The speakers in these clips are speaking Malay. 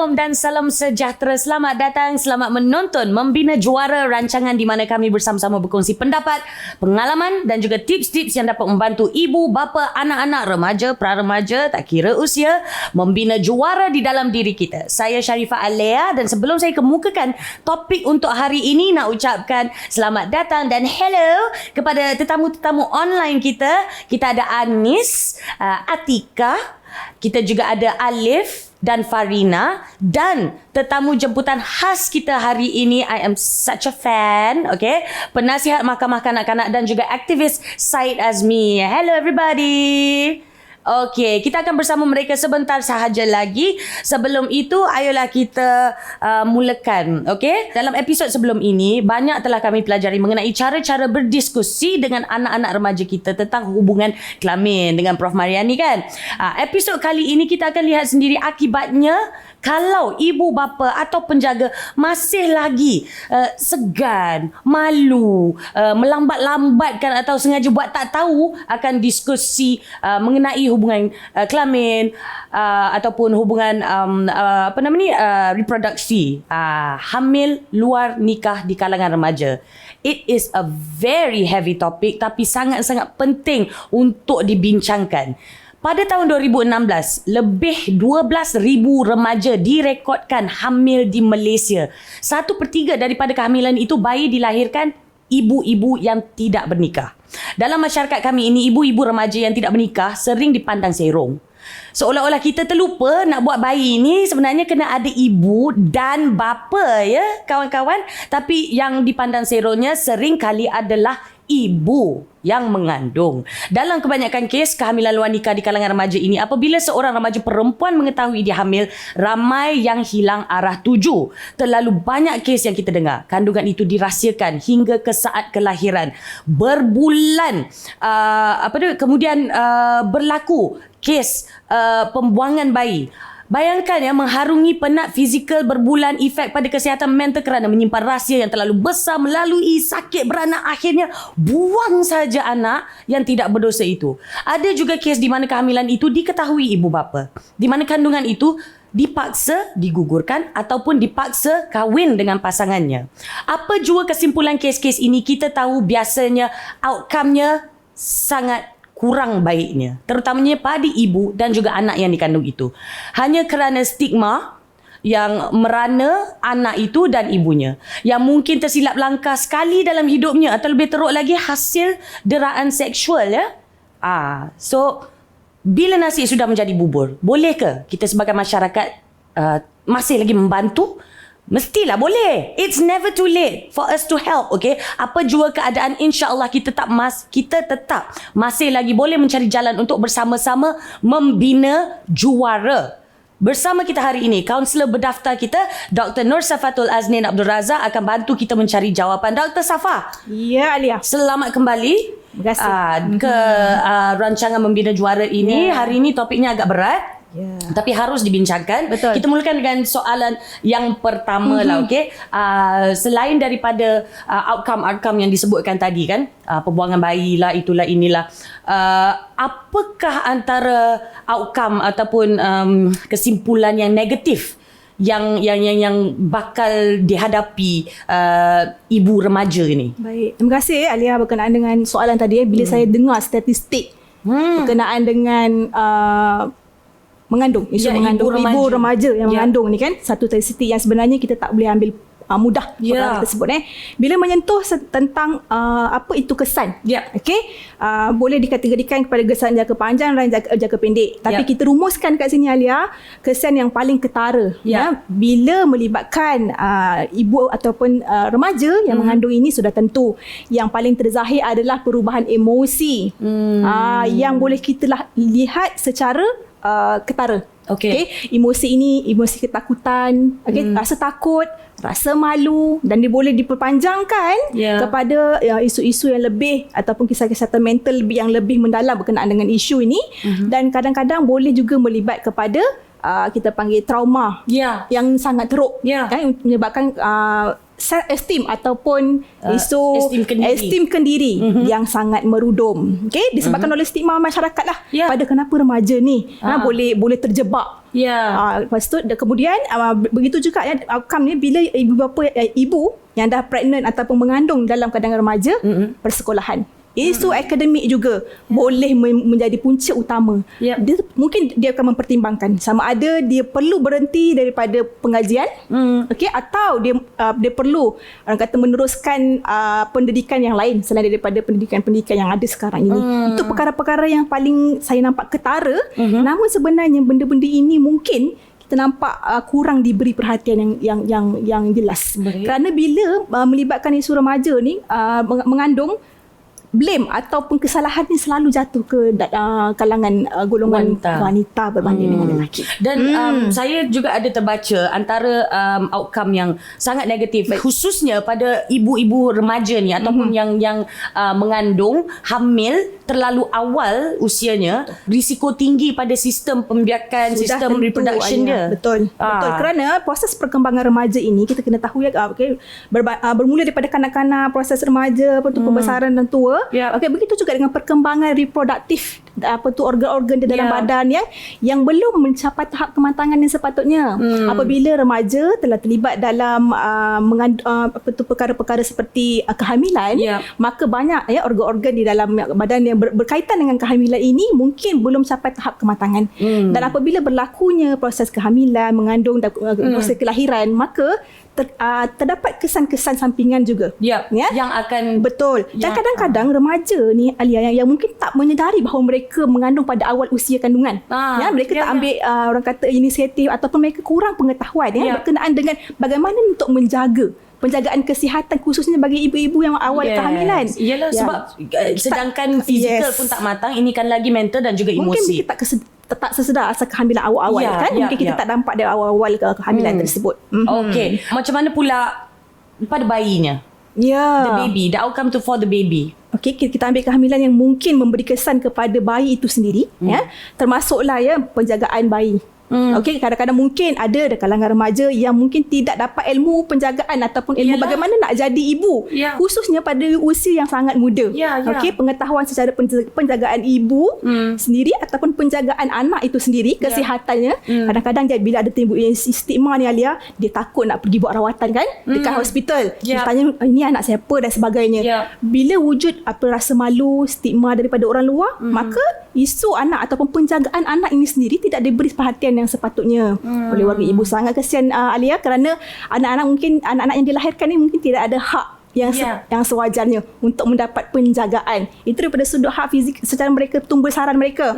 Assalamualaikum dan salam sejahtera. Selamat datang, selamat menonton Membina Juara, rancangan di mana kami bersama-sama berkongsi pendapat, pengalaman dan juga tips-tips yang dapat membantu ibu, bapa, anak-anak, remaja, pra-remaja, tak kira usia, membina juara di dalam diri kita. Saya Sharifah Alea dan sebelum saya kemukakan topik untuk hari ini, nak ucapkan selamat datang dan hello kepada tetamu-tetamu online kita. Kita ada Anis, Atika, kita juga ada Alif dan Farina, dan tetamu jemputan khas kita hari ini, I am such a fan, okay? Penasihat Mahkamah Kanak-Kanak dan juga aktivis Syed Azmi. Hello everybody. Okey, kita akan bersama mereka sebentar sahaja lagi. Sebelum itu, ayolah kita mulakan. Okey, dalam episod sebelum ini, banyak telah kami pelajari mengenai cara-cara berdiskusi dengan anak-anak remaja kita tentang hubungan kelamin dengan Prof. Mariani kan. Episod kali ini kita akan lihat sendiri akibatnya kalau ibu bapa atau penjaga masih lagi segan, malu, melambat-lambatkan atau sengaja buat tak tahu akan diskusi mengenai hubungan kelamin ataupun hubungan reproduksi, hamil luar nikah di kalangan remaja. It is a very heavy topic tapi sangat-sangat penting untuk dibincangkan. Pada tahun 2016, lebih 12,000 remaja direkodkan hamil di Malaysia. 1/3 daripada kehamilan itu bayi dilahirkan ibu-ibu yang tidak bernikah. Dalam masyarakat kami ini, ibu-ibu remaja yang tidak bernikah sering dipandang serong. Seolah-olah kita terlupa nak buat bayi ni sebenarnya kena ada ibu dan bapa, ya kawan-kawan. Tapi yang dipandang serongnya sering kali adalah ibu yang mengandung. Dalam kebanyakan kes kehamilan luar nikah di kalangan remaja ini, apabila seorang remaja perempuan mengetahui dia hamil, ramai yang hilang arah tuju. Terlalu banyak kes yang kita dengar, kandungan itu dirahsiakan hingga ke saat kelahiran. Berbulan kemudian berlaku kes pembuangan bayi. Bayangkan ya, mengharungi penat fizikal berbulan, efek pada kesihatan mental kerana menyimpan rahsia yang terlalu besar, melalui sakit beranak, akhirnya buang saja anak yang tidak berdosa itu. Ada juga kes di mana kehamilan itu diketahui ibu bapa, di mana kandungan itu dipaksa digugurkan ataupun dipaksa kahwin dengan pasangannya. Apa jua kesimpulan kes-kes ini, kita tahu biasanya outcome-nya sangat kurang baiknya, terutamanya pada ibu dan juga anak yang dikandung itu. Hanya kerana stigma yang merana anak itu dan ibunya, yang mungkin tersilap langkah sekali dalam hidupnya atau lebih teruk lagi hasil deraan seksual, ya. So bila nasi sudah menjadi bubur, bolehkah kita sebagai masyarakat masih lagi membantu? Mestilah boleh. It's never too late for us to help, okay? Apa jua keadaan, insya-Allah kita tetap masih lagi boleh mencari jalan untuk bersama-sama membina juara. Bersama kita hari ini, kaunselor berdaftar kita, Dr. Nur Safatul Aznin Abdul Razak akan bantu kita mencari jawapan. Dr. Safa. Ya, Alia. Selamat kembali ke rancangan Membina Juara ini. Hari ini topiknya agak berat. Tapi harus dibincangkan. Betul. Kita mulakan dengan soalan yang pertama lah, okey. Selain daripada outcome yang disebutkan tadi kan, pembuangan bayi lah, itulah inilah. Apakah antara outcome ataupun kesimpulan yang negatif yang bakal dihadapi ibu remaja ni? Baik. Terima kasih Alia berkenaan dengan soalan tadi. Bila saya dengar statistik berkenaan dengan mengandung, isu mengandung ibu remaja yang mengandung ni kan, satu statistik yang sebenarnya kita tak boleh ambil mudah perkara tersebut. Bila menyentuh tentang apa itu kesan, okey, boleh dikategorikan kepada kesan jangka panjang dan jangka pendek. Tapi kita rumuskan kat sini Alia, kesan yang paling ketara bila melibatkan ibu ataupun remaja yang mengandung ini, sudah tentu yang paling terzahir adalah perubahan emosi yang boleh kita lihat secara ketara. Okay. Emosi ini, emosi ketakutan, rasa takut, rasa malu, dan dia boleh diperpanjangkan kepada isu-isu yang lebih ataupun kisah-kisah mental yang lebih mendalam berkenaan dengan isu ini. Dan kadang-kadang boleh juga melibat kepada kita panggil trauma yang sangat teruk, kan, menyebabkan self esteem ataupun isu esteem kendiri. yang sangat merudum. Okey, disebabkan oleh stigma masyarakat lah pada kenapa remaja ni boleh terjebak. Lepas tu kemudian begitu juga outcome ni bila ibu bapa ibu yang dah pregnant ataupun mengandung dalam keadaan remaja, persekolahan. Isu akademik juga boleh menjadi punca utama. Mungkin dia akan mempertimbangkan sama ada dia perlu berhenti daripada pengajian, okey, atau dia perlu orang kata meneruskan pendidikan yang lain selain daripada pendidikan-pendidikan yang ada sekarang ini. Itu perkara-perkara yang paling saya nampak ketara. Namun sebenarnya benda-benda ini mungkin kita nampak kurang diberi perhatian yang jelas. Kerana bila melibatkan isu remaja ni mengandung, blame ataupun kesalahan ni selalu jatuh ke kalangan golongan wanita berbanding dengan lelaki. Dan saya juga ada terbaca antara outcome yang sangat negatif, khususnya pada ibu-ibu remaja ni ataupun yang mengandung, hamil terlalu awal usianya, risiko tinggi pada sistem pembiakan, sistem reproduction dia. Betul. Kerana proses perkembangan remaja ini kita kena tahu bermula daripada kanak-kanak, proses remaja, pembesaran dan tua. Okey, begitu juga dengan perkembangan reproduktif organ-organ di dalam badan yang belum mencapai tahap kematangan yang sepatutnya. Apabila remaja telah terlibat dalam perkara-perkara seperti kehamilan, maka banyak organ-organ di dalam badan yang berkaitan dengan kehamilan ini mungkin belum sampai tahap kematangan. Dan apabila berlakunya proses kehamilan, mengandung dan proses kelahiran, maka terdapat kesan-kesan sampingan juga yang akan dan kadang-kadang remaja ni Alia yang mungkin tak menyedari bahawa mereka mengandung pada awal usia kandungan. Mereka tak ambil orang kata inisiatif ataupun mereka kurang pengetahuan berkenaan dengan bagaimana untuk menjaga penjagaan kesihatan khususnya bagi ibu-ibu yang awal kehamilan. Sebab sedangkan fizikal pun tak matang, ini kan lagi mental dan juga emosi. Mungkin kita tak sesedar asal kehamilan awal-awal mungkin kita tak nampak dari awal-awal kehamilan tersebut. Okey, macam mana pula pada bayinya? The baby, the outcome for the baby. Okey, kita ambil kehamilan yang mungkin memberi kesan kepada bayi itu sendiri, termasuklah penjagaan bayi. Okey, kadang-kadang mungkin ada kalangan remaja yang mungkin tidak dapat ilmu penjagaan ataupun ilmu bagaimana nak jadi ibu, khususnya pada usia yang sangat muda. Okey, pengetahuan secara penjagaan ibu sendiri ataupun penjagaan anak itu sendiri, kesihatannya. Kadang-kadang bila ada timbul stigma ni Alia, dia takut nak pergi buat rawatan kan dekat hospital. Dia tanya ini anak siapa dan sebagainya. Bila wujud rasa malu, stigma daripada orang luar, maka isu anak ataupun penjagaan anak ini sendiri tidak diberi perhatian yang sepatutnya oleh warga ibu. Sangat kesian Alia, kerana anak-anak yang dilahirkan ni mungkin tidak ada hak yang sewajarnya untuk mendapat penjagaan. Itu daripada sudut hak fizik secara mereka tumbuh besaran mereka.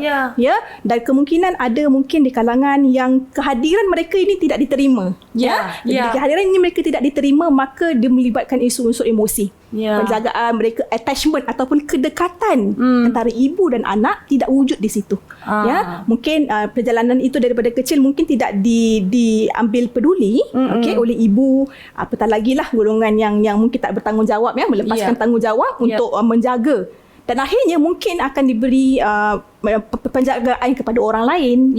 Dan kemungkinan ada mungkin di kalangan yang kehadiran mereka ini tidak diterima. Kehadiran ini mereka tidak diterima, maka dia melibatkan isu-unsur emosi. Penjagaan mereka, attachment ataupun kedekatan antara ibu dan anak tidak wujud di situ. Mungkin perjalanan itu daripada kecil mungkin tidak diambil peduli oleh ibu, apatah lagi lah golongan yang mungkin tak bertanggungjawab melepaskan tanggungjawab untuk menjaga. Dan akhirnya mungkin akan diberi penjagaan kepada orang lain.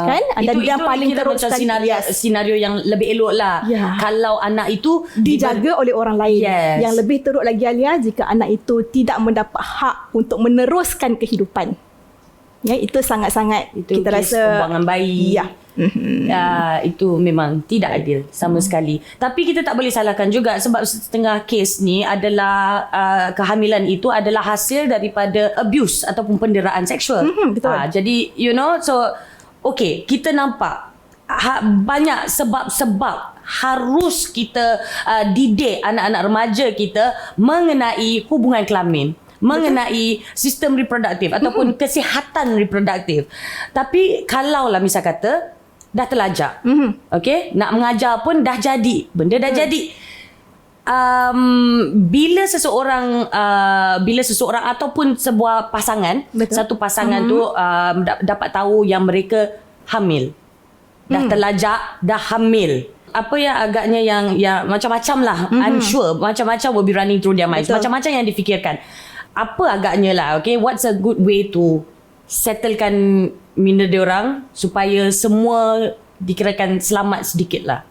Kan? Dan yang paling teruk senario yang lebih elok lah. Kalau anak itu dijaga oleh orang lain. Yang lebih teruk lagi Alia, jika anak itu tidak mendapat hak untuk meneruskan kehidupan. Itu sangat-sangat kita rasa pembuangan bayi. Itu memang tidak adil sama sekali. Tapi kita tak boleh salahkan juga, sebab setengah kes ni adalah kehamilan itu adalah hasil daripada abuse ataupun penderaan seksual. Jadi so kita nampak banyak sebab-sebab harus kita didik anak-anak remaja kita mengenai hubungan kelamin, mengenai sistem reproduktif ataupun kesihatan reproduktif. Tapi kalaulah misal kata dah terlajak, nak mengajar pun dah jadi, benda dah jadi. Bila seseorang ataupun sebuah pasangan, satu pasangan tu dapat tahu yang mereka hamil, dah terlajak, dah hamil, apa yang agaknya yang macam-macam lah, I'm sure macam-macam will be running through their minds. Macam-macam yang difikirkan. Apa agaknya lah, what's a good way to settlekan minda diorang supaya semua dikirakan selamat sedikit lah.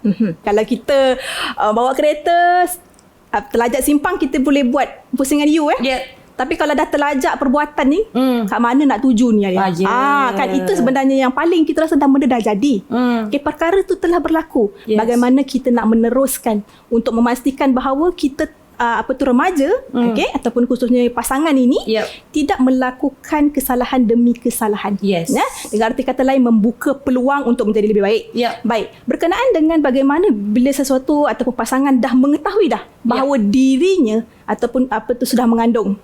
Kalau kita bawa kereta terlajak simpang, kita boleh buat pusingan you Tapi kalau dah terlajak perbuatan ni, kat mana nak tuju ni Alia? Kan itu sebenarnya yang paling kita rasa dah benda dah jadi. Okay, perkara tu telah berlaku. Bagaimana kita nak meneruskan untuk memastikan bahawa kita remaja ataupun khususnya pasangan ini tidak melakukan kesalahan demi kesalahan. Dengan arti kata lain, membuka peluang untuk menjadi lebih baik. Baik, berkenaan dengan bagaimana bila sesuatu ataupun pasangan dah mengetahui dah bahawa dirinya ataupun sudah mengandung.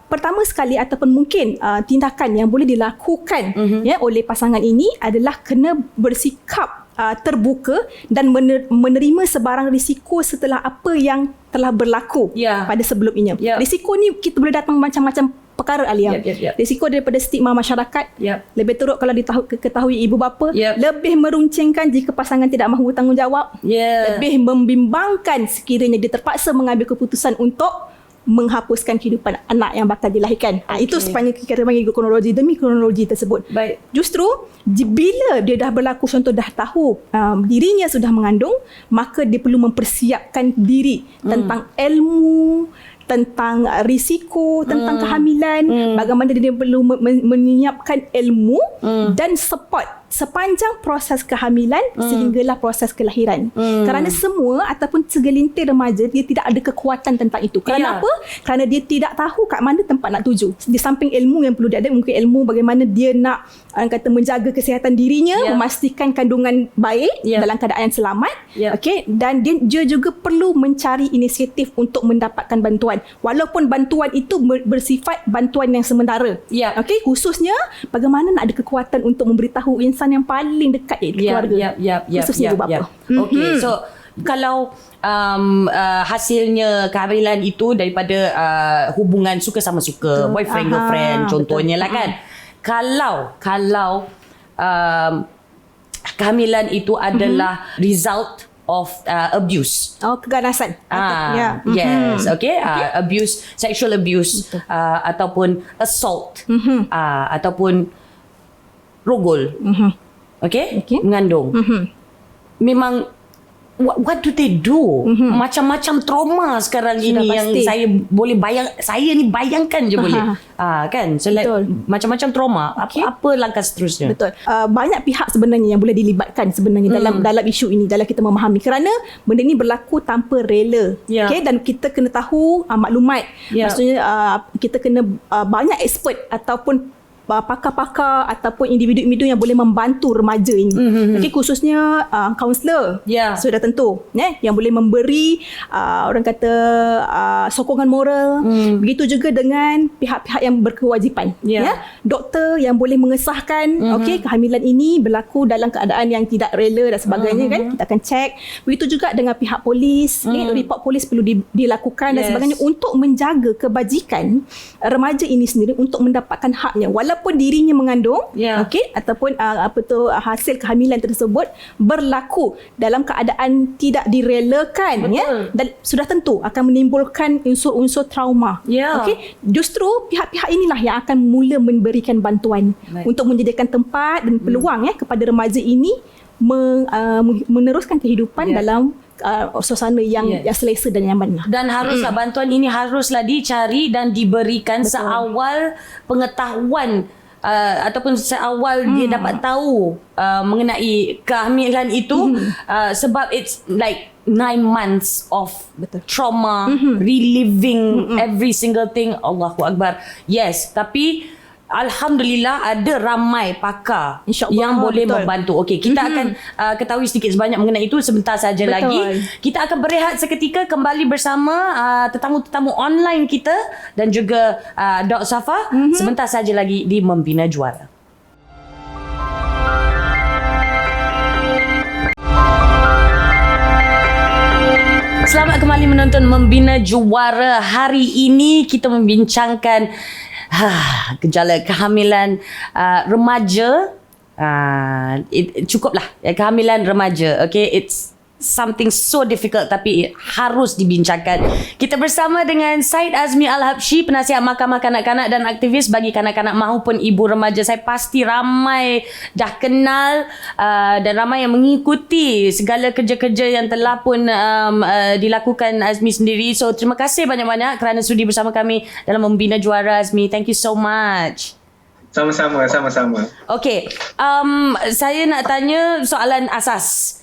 Pertama sekali ataupun mungkin tindakan yang boleh dilakukan oleh pasangan ini adalah kena bersikap terbuka dan menerima sebarang risiko setelah apa yang telah berlaku pada sebelum ini. Risiko ni kita boleh datang macam-macam perkara, Alia. Risiko daripada stigma masyarakat. Lebih teruk kalau diketahui ibu bapa. Lebih meruncingkan jika pasangan tidak mahu bertanggungjawab. Lebih membimbangkan sekiranya dia terpaksa mengambil keputusan untuk menghapuskan kehidupan anak yang bakal dilahirkan. Itu sepanjang kita panggil kronologi demi kronologi tersebut. Justru bila dia dah berlaku, contoh dah tahu dirinya sudah mengandung, maka dia perlu mempersiapkan diri tentang ilmu, tentang risiko, tentang kehamilan, bagaimana dia perlu menyiapkan ilmu dan support sepanjang proses kehamilan sehinggalah proses kelahiran. Kerana semua ataupun segelintir remaja dia tidak ada kekuatan tentang itu. Kerana apa? Kerana dia tidak tahu kat mana tempat nak tuju. Di samping ilmu yang perlu dia ada, mungkin ilmu bagaimana dia nak menjaga kesihatan dirinya, memastikan kandungan baik dalam keadaan selamat. Dan dia juga perlu mencari inisiatif untuk mendapatkan bantuan. Walaupun bantuan itu bersifat bantuan yang sementara. Khususnya bagaimana nak ada kekuatan untuk memberitahu insan yang paling dekat iaitu keluarga. Khususnya ibu bapa. So kalau hasilnya kehamilan itu daripada hubungan suka sama suka, boyfriend girlfriend contohnya lah kan. Kalau kehamilan itu adalah result of abuse. Keganasan. Yes, abuse, sexual abuse, ataupun assault, ataupun rogol. Mengandung. Memang what do they do? Macam-macam trauma sekarang Sudah ini pasti. yang saya boleh bayangkan je boleh. Kan? So like macam-macam trauma. Apa langkah seterusnya? Betul. Banyak pihak sebenarnya yang boleh dilibatkan sebenarnya dalam isu ini, dalam kita memahami, kerana benda ini berlaku tanpa rela. Dan kita kena tahu maklumat. Maksudnya kita kena banyak expert ataupun pakar-pakar ataupun individu-individu yang boleh membantu remaja ini. Khususnya kaunselor. Sudah tentu yang boleh memberi orang kata sokongan moral. Begitu juga dengan pihak-pihak yang berkewajipan. Doktor yang boleh mengesahkan kehamilan ini berlaku dalam keadaan yang tidak rela dan sebagainya kan. Kita akan cek. Begitu juga dengan pihak polis. Report polis perlu dilakukan dan sebagainya untuk menjaga kebajikan remaja ini sendiri untuk mendapatkan haknya. Walaupun dirinya mengandung, ataupun hasil kehamilan tersebut berlaku dalam keadaan tidak direlakan, dan sudah tentu akan menimbulkan unsur-unsur trauma. Justru pihak-pihak inilah yang akan mula memberikan bantuan untuk menyediakan tempat dan peluang kepada remaja ini meneruskan kehidupan dalam suasana yang selesa dan nyaman. Dan haruslah bantuan ini haruslah dicari dan diberikan seawal pengetahuan ataupun seawal dia dapat tahu mengenai kehamilan itu, sebab it's like 9 months of trauma, reliving every single thing. Allahu Akbar. Yes, tapi alhamdulillah ada ramai pakar yang boleh membantu. Kita akan ketahui sedikit sebanyak mengenai itu sebentar saja lagi. Kita akan berehat seketika, kembali bersama tetamu-tetamu online kita dan juga Dok Safa sebentar saja lagi di Membina Juara. Selamat kembali menonton Membina Juara. Hari ini kita membincangkan gejala kehamilan remaja. Cukuplah kehamilan remaja. It's something so difficult tapi harus dibincangkan. Kita bersama dengan Syed Azmi Al-Habsyi, penasihat mahkamah kanak-kanak dan aktivis bagi kanak-kanak maupun ibu remaja. Saya pasti ramai dah kenal dan ramai yang mengikuti segala kerja-kerja yang telah pun dilakukan Azmi sendiri. So terima kasih banyak-banyak kerana sudi bersama kami dalam membina Juara, Azmi. Thank you so much. Sama-sama. Okay, saya nak tanya soalan asas.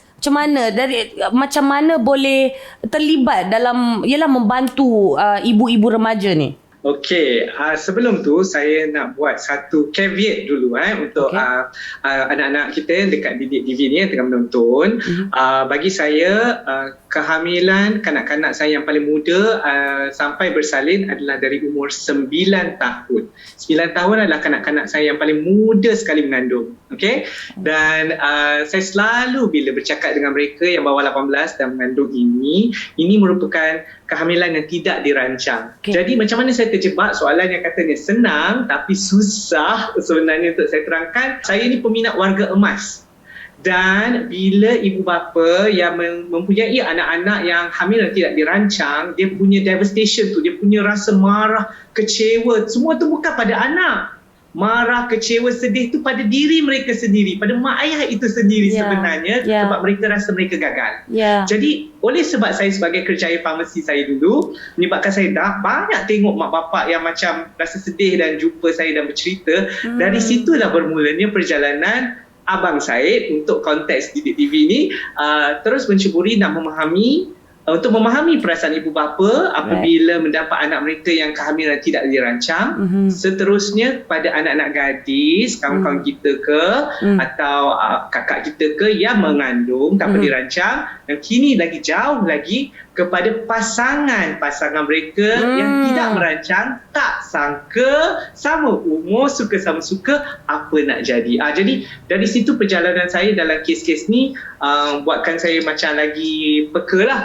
Macam mana boleh terlibat dalam membantu ibu-ibu remaja ni? Okey, sebelum tu saya nak buat satu caveat dulu untuk anak-anak kita yang dekat didik TV ni yang tengah menonton. Bagi saya kehamilan kanak-kanak saya yang paling muda sampai bersalin adalah dari umur 9 tahun. 9 tahun adalah kanak-kanak saya yang paling muda sekali mengandung. Okey? Dan saya selalu bila bercakap dengan mereka yang bawah 18 dan mengandung ini merupakan kehamilan yang tidak dirancang. Jadi macam mana saya terjebak? Soalan yang katanya senang tapi susah sebenarnya untuk saya terangkan. Saya ni peminat warga emas. Dan bila ibu bapa yang mempunyai anak-anak yang hamil dan tidak dirancang, dia punya devastation tu, dia punya rasa marah, kecewa, semua tu bukan pada anak. Marah, kecewa, sedih tu pada diri mereka sendiri, pada mak ayah itu sendiri sebenarnya, sebab mereka rasa mereka gagal. Jadi oleh sebab saya sebagai kerjaya farmasi saya dulu, menyebabkan saya dah banyak tengok mak bapak yang macam rasa sedih dan jumpa saya dan bercerita. Dari situlah bermulanya perjalanan Abang Syed untuk konteks Didik TV ni, terus mencuburi nak memahami perasaan ibu bapa apabila mendapat anak mereka yang kehamilan tidak dirancang. Seterusnya pada anak-anak gadis, kawan-kawan kita ke atau kakak kita ke yang mengandung tanpa dirancang, dan kini lagi jauh lagi kepada pasangan mereka yang tidak merancang, tak sangka, sama umur, suka sama suka, apa nak jadi. Jadi dari situ perjalanan saya dalam kes-kes ni buatkan saya macam lagi peka lah.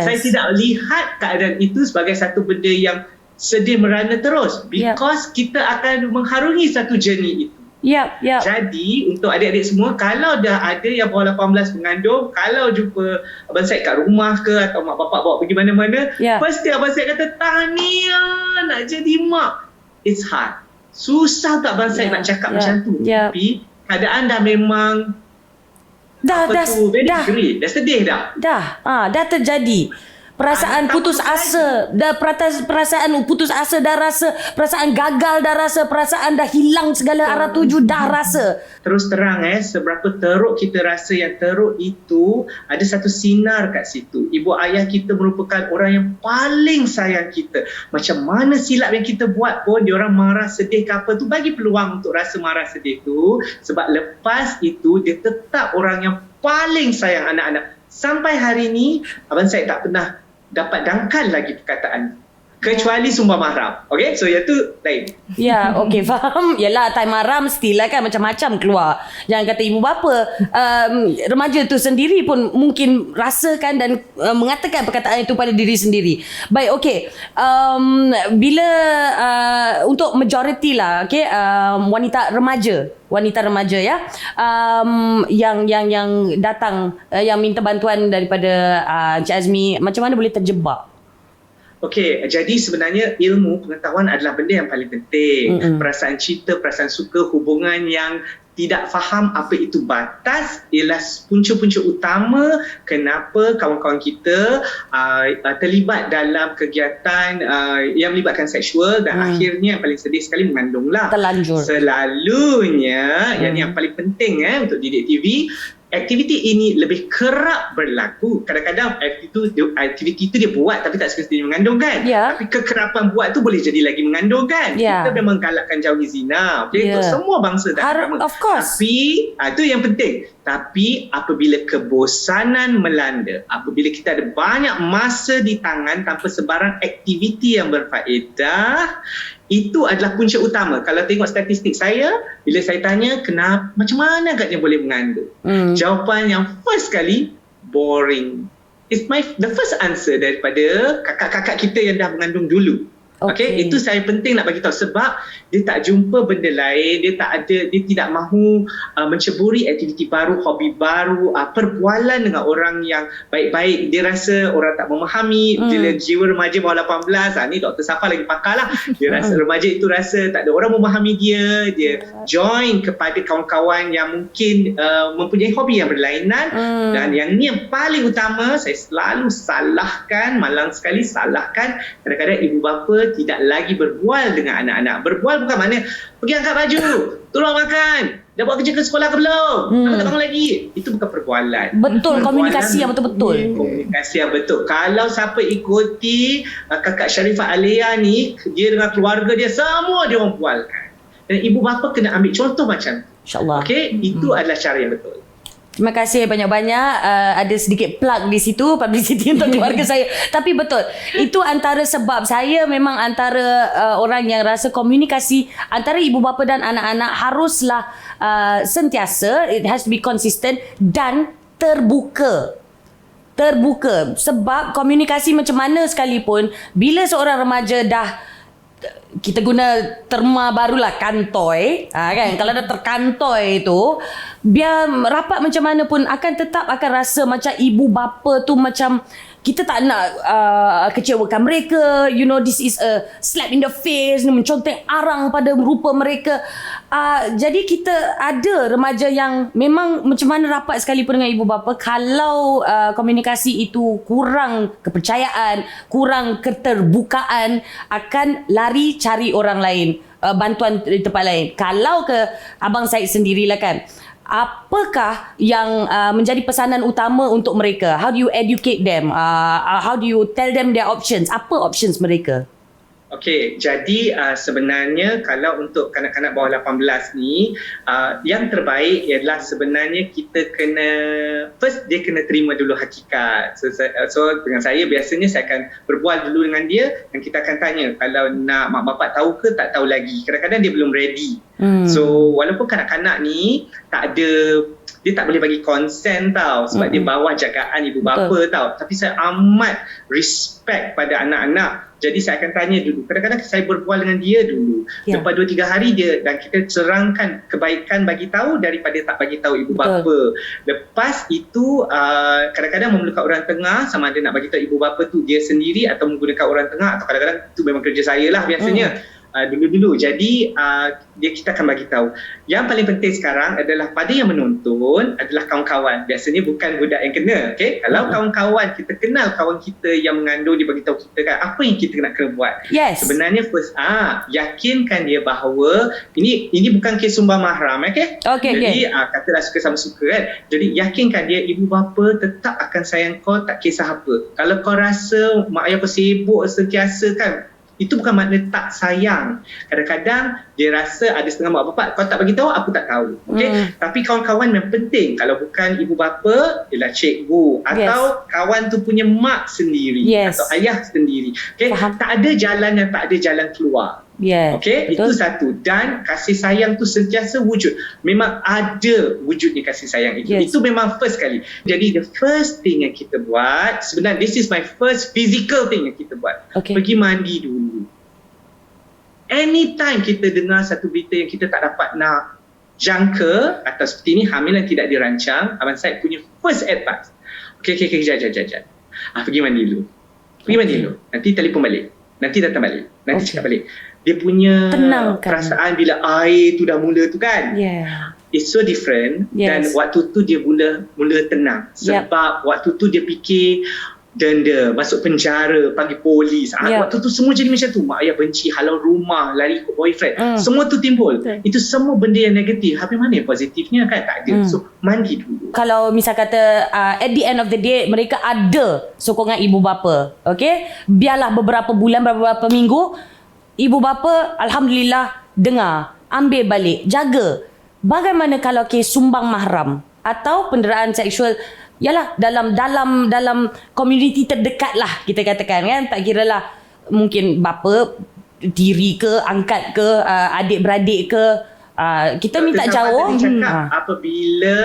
Saya tidak lihat keadaan itu sebagai satu benda yang sedih merana terus, because kita akan mengharungi satu journey itu. Jadi untuk adik-adik semua, kalau dah ada yang bawah 18 mengandung, kalau jumpa Abang Syed kat rumah ke atau mak bapak bawa pergi mana-mana, pasti Abang Syed kata, tahniah nak jadi mak. It's hard. Susah tak Abang Syed nak cakap macam tu. Tapi keadaan dah memang very great. Dah sedih dah. Dah terjadi. Perasaan putus asa, perasaan putus asa dah rasa, perasaan gagal dah rasa, perasaan dah hilang segala arah tuju dah rasa. Terus terang seberapa teruk kita rasa, yang teruk itu ada satu sinar kat situ. Ibu ayah kita merupakan orang yang paling sayang kita. Macam mana silap yang kita buat pun, diorang marah, sedih ke apa tu, bagi peluang untuk rasa marah, sedih tu. Sebab lepas itu dia tetap orang yang paling sayang anak-anak. Sampai hari ni Abang Syed tak pernah dapat dangkal lagi perkataan, kecuali sumpah mahram. Okay, so yang tu lain. Okay, faham. Yelah, time mahram mestilah kan macam-macam keluar. Jangan kata ibu bapa, remaja tu sendiri pun mungkin rasakan dan mengatakan perkataan itu pada diri sendiri. Baik, okay. Bila untuk majoriti lah, okay, wanita remaja ya, yang datang, yang minta bantuan daripada Encik Azmi, macam mana boleh terjebak? Okey, jadi sebenarnya ilmu pengetahuan adalah benda yang paling penting. Perasaan cinta, perasaan suka, hubungan yang tidak faham apa itu batas ialah punca-punca utama kenapa kawan-kawan kita terlibat dalam kegiatan yang melibatkan seksual dan akhirnya yang paling sedih sekali mengandunglah. Terlanjur. Selalunya yang paling penting untuk Didik TV, aktiviti ini lebih kerap berlaku. Kadang-kadang aktiviti itu dia buat tapi tak semestinya mengandung kan. Tapi kekerapan buat tu boleh jadi lagi mengandung kan. Kita memang galakkan jauhi zina. Untuk semua bangsa dan agama. Of course. Tapi itu yang penting. Tapi apabila kebosanan melanda, apabila kita ada banyak masa di tangan tanpa sebarang aktiviti yang berfaedah, itu adalah punca utama. Kalau tengok statistik saya, bila saya tanya macam mana agaknya boleh mengandung, jawapan yang first kali, boring. It's the first answer daripada kakak-kakak kita yang dah mengandung dulu. Okay, itu saya penting nak bagi tahu sebab dia tak jumpa benda lain, dia tidak mahu menceburi aktiviti baru, hobi baru, perbualan dengan orang yang baik-baik. Dia rasa orang tak memahami, bila jiwa remaja bawah 18, ni Dr. Safa lagi pakar lah. Dia rasa remaja itu rasa tak ada orang memahami dia join kepada kawan-kawan yang mungkin mempunyai hobi yang berlainan. Dan yang ni yang paling utama, saya selalu salahkan, malang sekali salahkan, kadang-kadang ibu bapa tidak lagi berbual dengan anak-anak. Berbual bukan makna pergi angkat baju, tolong makan, dah buat kerja ke sekolah ke belum, apa tak bangun lagi. Itu bukan perbualan. Betul, komunikasi yang betul-betul. Komunikasi yang betul. Kalau siapa ikuti kakak Sharifah Alea ni, dia dengan keluarga dia semua dia orang bualkan. Dan ibu bapa kena ambil contoh macam tu. InsyaAllah. Okay, itu adalah cara yang betul. Terima kasih banyak-banyak. Ada sedikit plug di situ, publicity untuk keluarga saya. Tapi betul, itu antara sebab saya memang antara orang yang rasa komunikasi antara ibu bapa dan anak-anak haruslah sentiasa, it has to be consistent dan terbuka. Sebab komunikasi macam mana sekalipun, bila seorang remaja dah, kita guna terma barulah, kantoi, kan? Kalau dah terkantoi tu, biar rapat macam mana pun tetap akan rasa macam ibu bapa tu macam kita tak nak kecewakan mereka. You know, this is a slap in the face, menconteng arang pada rupa mereka. Jadi kita ada remaja yang memang macam mana rapat sekalipun dengan ibu bapa, kalau komunikasi itu kurang kepercayaan, kurang keterbukaan, akan lari cari orang lain, bantuan di tempat lain. Kalau ke Abang Said sendirilah kan, apakah yang menjadi pesanan utama untuk mereka? How do you educate them? How do you tell them their options? Apa options mereka? Okey, jadi sebenarnya kalau untuk kanak-kanak bawah 18 ni, yang terbaik ialah sebenarnya kita kena, first dia kena terima dulu hakikat. So dengan saya biasanya saya akan berbual dulu dengan dia dan kita akan tanya kalau nak mak bapak tahu ke tak tahu lagi. Kadang-kadang dia belum ready. So walaupun kanak-kanak ni dia tak boleh bagi consent tau, sebab dia bawah jagaan ibu bapa tau. Tapi saya amat respect pada anak-anak. Jadi saya akan tanya dulu. Kadang-kadang saya berbual dengan dia dulu. Lepas 2-3 hari dia, dan kita serangkan kebaikan bagi tahu daripada tak bagi tahu ibu bapa. Lepas itu kadang-kadang memerlukan orang tengah, sama ada nak bagi tahu ibu bapa tu dia sendiri atau menggunakan orang tengah, atau kadang-kadang itu memang kerja saya lah biasanya. Dulu-dulu. Jadi kita akan bagi tahu. Yang paling penting sekarang adalah pada yang menonton adalah kawan-kawan. Biasanya bukan budak yang kena. Okay? Kalau kawan-kawan, kita kenal kawan kita yang mengandung, dia bagi tahu kita kan apa yang kita nak kena buat. Sebenarnya first yakinkan dia bahawa ini bukan kes sumbang mahram. Jadi katalah suka sama suka kan. Jadi yakinkan dia, ibu bapa tetap akan sayang kau tak kisah apa. Kalau kau rasa mak ayah kau sibuk sentiasa kan, itu bukan makna tak sayang. Kadang-kadang dia rasa ada setengah mak bapak, kau tak bagi tahu, aku tak tahu. Tapi kawan-kawan yang penting, kalau bukan ibu bapa, ialah cikgu atau kawan tu punya mak sendiri atau ayah sendiri. Tak ada jalan yang tak ada jalan keluar. Itu satu. Dan kasih sayang tu sentiasa wujud. Memang ada wujudnya kasih sayang itu. Itu memang first kali. Jadi the first thing yang kita buat, sebenarnya this is my first physical thing yang kita buat. Pergi mandi dulu. Anytime kita dengar satu berita yang kita tak dapat nak jangka, atau seperti ini, hamil yang tidak dirancang, Abang Said punya first advice. Jap. Pergi mandi dulu. Nanti telefon balik. Nanti datang balik. Nanti cakap balik. Dia punya perasaan bila air tu dah mula tu kan. It's so different. Dan waktu tu dia mula tenang. Sebab waktu tu dia fikir denda, masuk penjara, panggil polis. Waktu tu semua jadi macam tu. Mak ayah benci, halau rumah, lari ke boyfriend. Semua tu timbul. Itu semua benda yang negatif. Habis mana yang positifnya kan? Tak ada. So mandi dulu. Kalau misal kata at the end of the day mereka ada sokongan ibu bapa, biarlah beberapa bulan, beberapa minggu, ibu bapa alhamdulillah dengar, ambil balik, jaga. Bagaimana kalau kes sumbang mahram atau penderaan seksual? Yalah, dalam komuniti terdekat lah kita katakan kan, tak kiralah mungkin bapa tiri ke, angkat ke, adik-beradik ke, Kita minta Dr. Safar jauh. tadi cakap apabila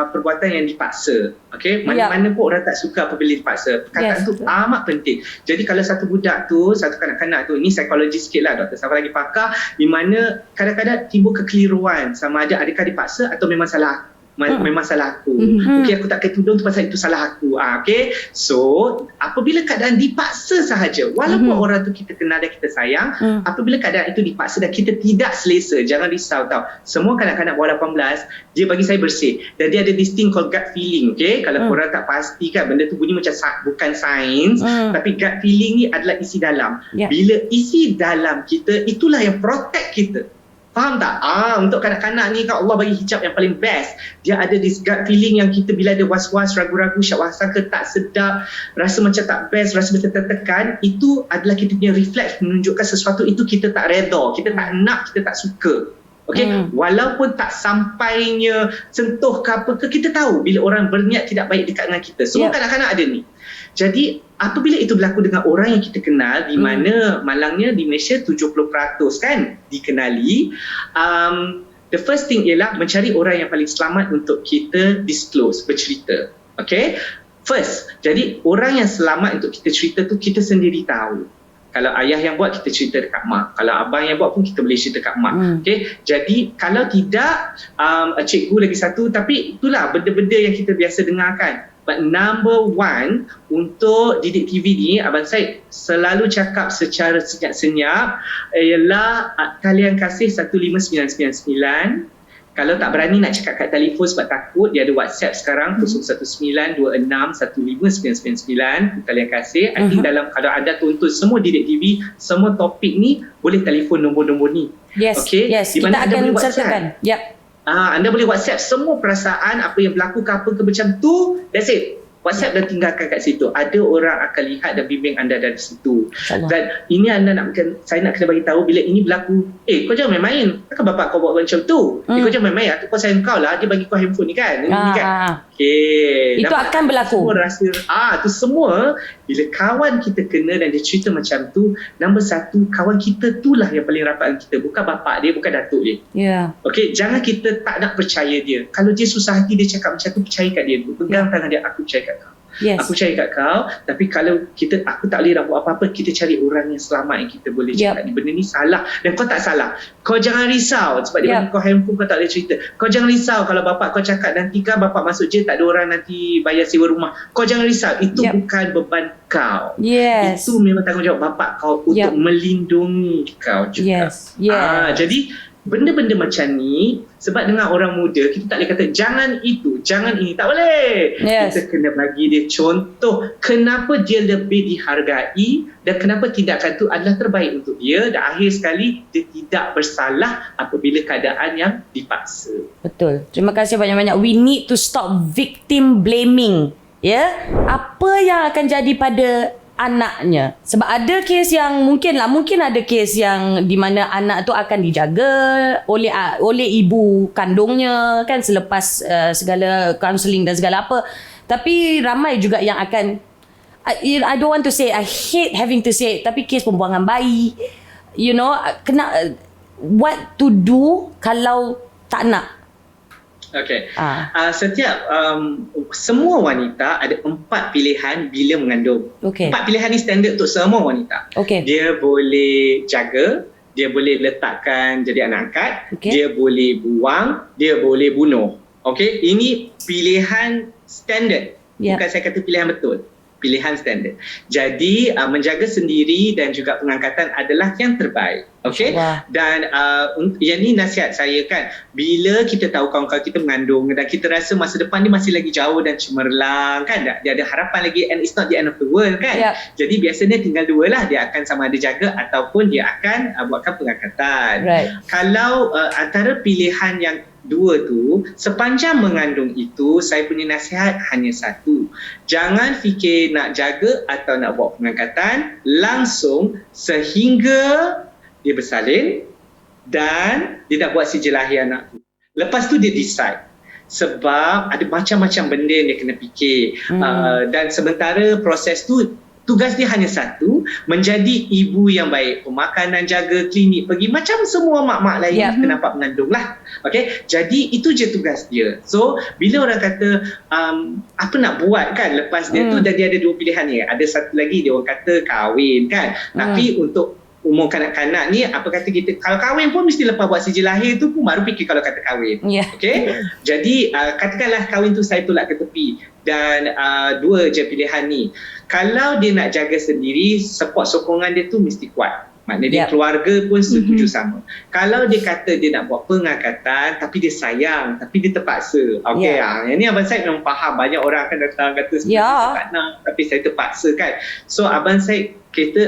perbuatan yang dipaksa. Okay? Mana-mana pun orang tak suka apabila dipaksa. Perkataan tu amat penting. Jadi kalau satu budak tu, satu kanak-kanak tu, ini psikologi sikit lah Dr. Safar lagi pakar, di mana kadang-kadang timbul kekeliruan sama ada adakah dipaksa atau memang salah memang salah aku. Okey, aku tak pakai tudung tu pasal itu salah aku. Okey. So, apabila keadaan dipaksa sahaja, walaupun orang tu kita kenal dan kita sayang, apabila keadaan itu dipaksa dan kita tidak selesa, jangan risau tau. Semua kanak-kanak bawah 18, dia bagi saya bersih. Dan dia ada this thing called gut feeling. Okey. Kalau korang tak pasti kan, benda tu bunyi macam bukan sains, tapi gut feeling ni adalah isi dalam. Bila isi dalam kita, itulah yang protect kita. Faham tak? Untuk kanak-kanak ni kan Allah bagi hijab yang paling best. Dia ada this gut feeling yang kita bila ada was-was, ragu-ragu, syak ke tak sedap, rasa macam tak best, rasa macam tertekan, itu adalah kita punya refleks menunjukkan sesuatu itu kita tak redha, kita tak nak, kita tak suka. Okay? Walaupun tak sampainya sentuh ke apa ke, kita tahu bila orang berniat tidak baik dekat dengan kita. Semua kanak-kanak ada ni. Jadi apabila itu berlaku dengan orang yang kita kenal, di mana malangnya di Malaysia 70% kan dikenali, the first thing ialah mencari orang yang paling selamat untuk kita disclose, bercerita. Okay? First, jadi orang yang selamat untuk kita cerita tu kita sendiri tahu. Kalau ayah yang buat, kita cerita dekat mak. Kalau abang yang buat pun, kita boleh cerita dekat mak. Okay? Jadi, kalau tidak, cikgu lagi satu. Tapi itulah benda-benda yang kita biasa dengarkan. But number one, untuk didik TV ni, Abang Syed selalu cakap secara senyap-senyap, ialah talian kasih 15999. Kalau tak berani nak cakap kat telefon sebab takut, dia ada WhatsApp sekarang 01926159999, talian kasih. I think dalam kalau anda tonton semua didik TV, semua topik ni boleh telefon nombor-nombor ni. Okay? Yes, kita akan sertakan. Anda boleh WhatsApp semua perasaan, apa yang berlaku ke apa ke macam tu, that's it. WhatsApp dan tinggalkan kat situ. Ada orang akan lihat dan bimbing anda dari situ. Dan ini saya nak kena bagi tahu bila ini berlaku. Kau jangan main-main. Takkan bapak kau buat macam tu? Kau jangan main-main. Aku sayang kau lah. Dia bagi kau handphone ni kan. Okay. Itu akan berlaku. Semua rasa, tu semua bila kawan kita kena dan dia cerita macam tu, nombor satu, kawan kita tu lah yang paling rapat dengan kita. Bukan bapak dia, bukan datuk dia. Okay, jangan kita tak nak percaya dia. Kalau dia susah hati, dia cakap macam tu, percaya kat dia. Pegang tangan dia, aku percaya kat kau. Aku percaya kat kau. Tapi kalau aku tak boleh nak buat apa-apa, kita cari orang yang selamat yang kita boleh cakap. Benda ni salah dan kau tak salah. Kau jangan risau sebab dia bagi kau handphone, kau tak boleh cerita. Kau jangan risau kalau bapak kau cakap nanti kan bapak masuk jail, tak ada orang nanti bayar sewa rumah. Kau jangan risau. Itu bukan beban kau. Itu memang tanggungjawab bapak kau untuk melindungi kau juga. Jadi benda-benda macam ni, sebab dengan orang muda kita tak boleh kata jangan itu, jangan ini, tak boleh. Kita kena bagi dia contoh kenapa dia lebih dihargai dan kenapa tindakan tu adalah terbaik untuk dia, dan akhir sekali dia tidak bersalah apabila keadaan yang dipaksa. Betul. Terima kasih banyak-banyak. We need to stop victim blaming. Apa yang akan jadi pada anaknya, sebab ada kes yang mungkin ada kes yang di mana anak tu akan dijaga oleh ibu kandungnya kan, selepas segala counselling dan segala apa. Tapi ramai juga yang akan, I don't want to say, I hate having to say, tapi kes pembuangan bayi, what to do kalau tak nak. Okay. Setiap semua wanita ada 4 pilihan bila mengandung. 4 pilihan ni standard untuk semua wanita. Dia boleh jaga, dia boleh letakkan jadi anak angkat, dia boleh buang, dia boleh bunuh. Ini pilihan standard. Bukan saya kata pilihan betul. Pilihan standard. Jadi menjaga sendiri dan juga pengangkatan adalah yang terbaik. Dan yang ni nasihat saya kan, bila kita tahu kawan-kawan kita mengandung dan kita rasa masa depan ni masih lagi jauh dan cemerlang kan, dia ada harapan lagi, and it's not the end of the world kan. Jadi biasanya tinggal 2 lah, dia akan sama ada jaga ataupun dia akan buatkan pengangkatan. Kalau antara pilihan yang 2 tu, sepanjang mengandung itu, saya punya nasihat hanya satu. Jangan fikir nak jaga atau nak buat pengangkatan langsung sehingga dia bersalin dan dia nak buat sijil lahir anak tu. Lepas tu dia decide. Sebab ada macam-macam benda yang dia kena fikir. Dan sementara proses tu tugas dia hanya satu, menjadi ibu yang baik, pemakanan, jaga klinik, pergi macam semua mak-mak lain kita nampak mengandung lah. Okay? Jadi itu je tugas dia. So bila orang kata apa nak buat kan lepas dia tu, dan dia ada dua pilihan ni. Ada satu lagi dia orang kata kahwin kan. Tapi untuk umur kanak-kanak ni, apa kata kita, kalau kahwin pun mesti lepas buat sijil lahir tu pun baru fikir kalau kata kahwin. Okay? Jadi katakanlah kahwin tu saya tolak ke tepi, dan dua je pilihan ni. Kalau dia nak jaga sendiri, support sokongan dia tu mesti kuat. Maknanya dia keluarga pun setuju sama. Kalau dia kata dia nak buat pengangkatan tapi dia sayang, tapi dia terpaksa. Okey, yang ni Abang Said memang faham. Banyak orang akan datang kata sebenarnya saya tak nak, tapi saya terpaksa kan. So Abang Said,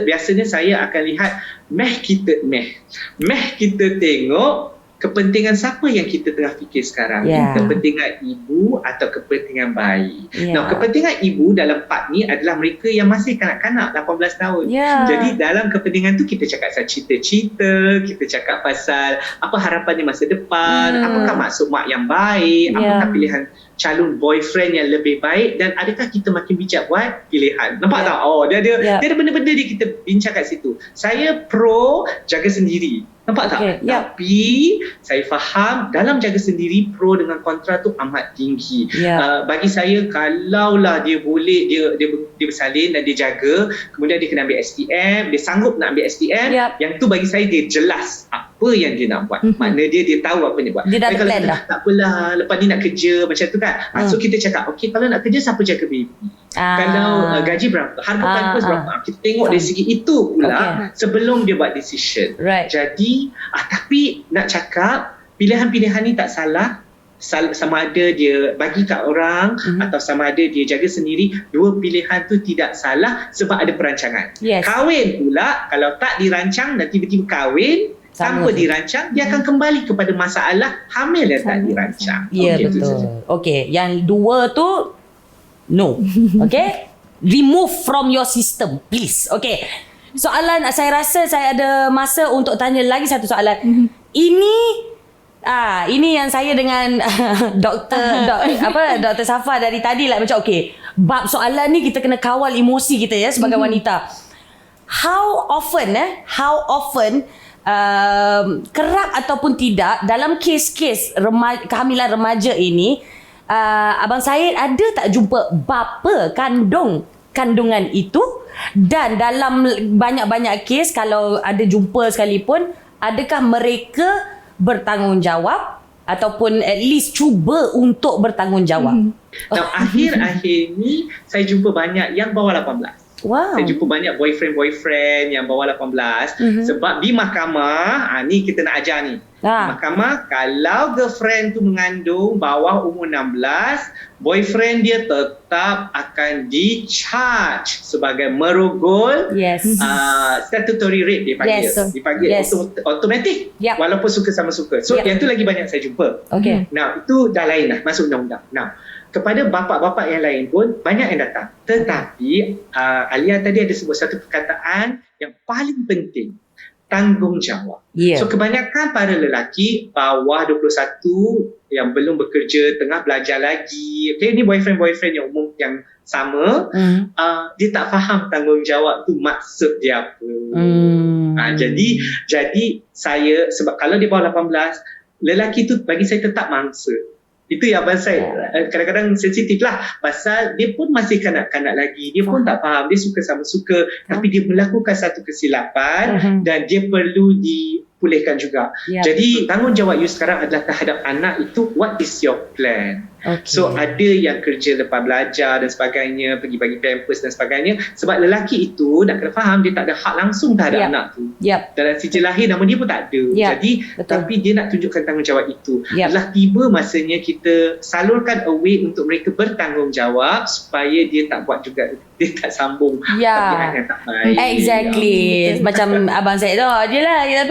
biasanya saya akan lihat meh kita tengok kepentingan siapa yang kita tengah fikir sekarang. Kepentingan ibu atau kepentingan bayi. Nah, kepentingan ibu dalam part ni adalah mereka yang masih kanak-kanak 18 tahun. Jadi dalam kepentingan tu kita cakap pasal cita-cita, kita cakap pasal apa harapannya masa depan, apakah maksud mak yang baik, apakah pilihan calon boyfriend yang lebih baik, dan adakah kita makin bijak buat pilihan. Nampak tak? Oh, dia ada benda-benda dia kita bincang kat situ. Saya pro jaga sendiri. Nampak tak? Tapi saya faham dalam jaga sendiri pro dengan kontra tu amat tinggi. Bagi saya, kalaulah dia boleh dia bersalin dan dia jaga, kemudian dia kena ambil STM, dia sanggup nak ambil STM, yang tu bagi saya dia jelas apa yang dia nak buat. Makna dia tahu apa yang dia buat. Dia dah kalau plan dah. Tak apalah, lepas ni nak kerja macam tu kan. So kita cakap, okey, kalau nak kerja siapa jaga baby? Kalau gaji berapa? Harga pampers berapa? Kita tengok dari segi itu pula sebelum dia buat decision. Jadi tapi nak cakap pilihan-pilihan ni tak salah, sama ada dia bagi kat orang atau sama ada dia jaga sendiri. Dua pilihan tu tidak salah sebab ada perancangan. Kahwin pula kalau tak dirancang dan tiba-tiba kahwin tanpa dirancang, dia akan kembali kepada masalah hamil yang tak dirancang. Betul. Okey, yang dua tu no. Okay, remove from your system please. Okay, soalan saya rasa saya ada masa untuk tanya lagi satu soalan. Ini yang saya dengan Dr. Safa dari tadi lah, macam okey, bab soalan ni kita kena kawal emosi kita ya sebagai wanita. How often kerap ataupun tidak dalam kes-kes kehamilan remaja ini, Abang Syed ada tak jumpa bapa kandungan itu, dan dalam banyak-banyak kes kalau ada jumpa sekalipun, adakah mereka bertanggungjawab ataupun at least cuba untuk bertanggungjawab? Akhir-akhir ni saya jumpa banyak yang bawah 18. Saya jumpa banyak boyfriend yang bawah 18. Sebab di mahkamah, ni kita nak ajar ni. Mahkamah, kalau girlfriend tu mengandung bawah umur 16, boyfriend dia tetap akan di-charge sebagai merogol statutory rape dipanggil automatik, walaupun suka sama suka. So yang tu lagi banyak saya jumpa. Now itu dah lain lah, masuk undang-undang. Now kepada bapa-bapa yang lain pun banyak yang datang. Tetapi Alia tadi ada sebut satu perkataan yang paling penting, tanggungjawab. So kebanyakan para lelaki bawah 21 yang belum bekerja, tengah belajar lagi, ini boyfriend yang umum yang sama, dia tak faham tanggungjawab tu maksud dia apa. Jadi saya, sebab kalau dia bawah 18, lelaki tu bagi saya tetap mangsa. Itu yang Abang Syed kadang-kadang sensitif lah, pasal dia pun masih kanak-kanak lagi, dia pun tak faham, dia suka sama suka, tapi dia melakukan satu kesilapan dan dia perlu dipulihkan juga. Jadi tanggungjawab you sekarang adalah terhadap anak itu, what is your plan? So ada yang kerja lepas belajar dan sebagainya, pergi bagi pampers dan sebagainya, sebab lelaki itu nak kena faham dia tak ada hak langsung terhadap anak tu. Dalam sijil lahir nama dia pun tak ada. Jadi tapi dia nak tunjukkan tanggungjawab itu. Adalah tiba masanya kita salurkan a way untuk mereka bertanggungjawab supaya dia tak buat juga, dia tak sambung tabiat yang tak baik. Exactly. Macam Abang Syed tu, dia lah dia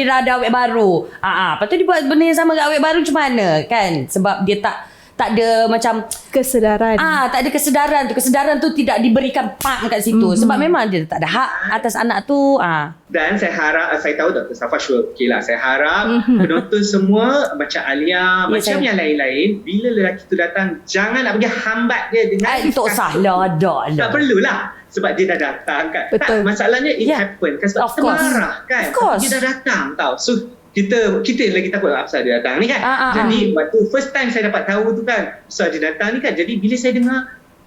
dah ada awet baru. Lepas tu dia buat benda yang sama dengan awet baru, macam mana kan? Sebab dia tak tak ada macam Kesedaran. tak ada kesedaran tu tidak diberikan kat situ sebab memang dia tak ada hak atas anak tu. Dan saya harap, saya tahu Dr. Safa sure okey lah, saya harap penonton semua macam Alia, macam yang lain-lain, bila lelaki tu datang jangan nak pergi hambat dia dengan tak salah dah. Tak perlulah sebab dia dah datang kan. Betul. Tak, masalahnya it happen kan sebab Of kita course. marah kan. Of course. Dia dah datang tau. So kita lagi takut apa dia datang ni kan. Jadi waktu first time saya dapat tahu tu kan, dia datang ni kan. Jadi bila saya dengar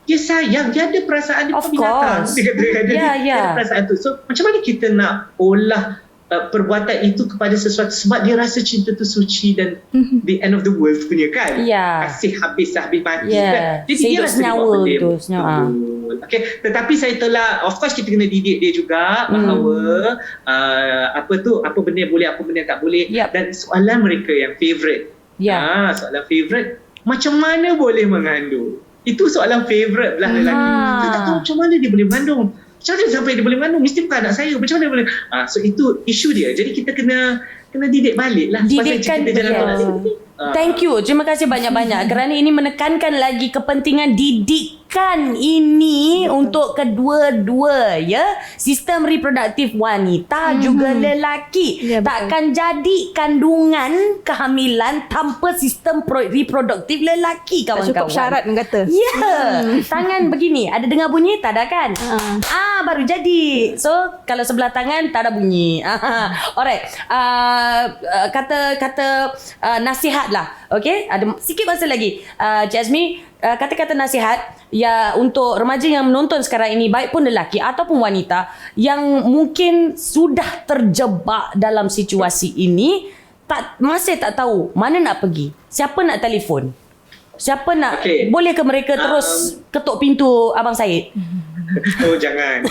dia sayang, dia ada perasaan dia Of binatang. course. Dia kata dia ada perasaan tu. So macam mana kita nak olah perbuatan itu kepada sesuatu sebab dia rasa cinta tu suci dan the end of the world punya kan. Kasih habis mati kan. Jadi dia rasa senyawa tu, senyawa. Okay. Tetapi saya telah, of course kita kena didik dia juga bahawa apa benda boleh, apa benda tak boleh. Dan soalan mereka yang favourite. Soalan favourite, macam mana boleh mengandung? Itu soalan favourite belah lelaki. Saya tak tahu macam mana dia boleh mengandung. Macam mana sampai dia boleh mengandung? Mesti bukan anak saya. Macam mana dia boleh? So itu isu dia. Jadi kita kena didik balik lah. Didikkan. Thank you. Terima kasih banyak-banyak kerana ini menekankan lagi kepentingan didikan ini untuk kedua-dua sistem reproduktif wanita juga lelaki. Takkan jadi kandungan kehamilan tanpa sistem reproduktif lelaki, kawan-kawan. Tak cukup syarat orang kata. Tangan begini ada dengar bunyi tak ada kan? Baru jadi. So kalau sebelah tangan tak ada bunyi. Alright. Kata nasihat lah. Okay, ada sikit masa lagi. Cik Azmi, kata-kata nasihat untuk remaja yang menonton sekarang ini, baik pun lelaki ataupun wanita yang mungkin sudah terjebak dalam situasi ini, masih tak tahu mana nak pergi, siapa nak telefon, siapa nak, boleh ke mereka terus ketuk pintu Abang Syed? Oh jangan.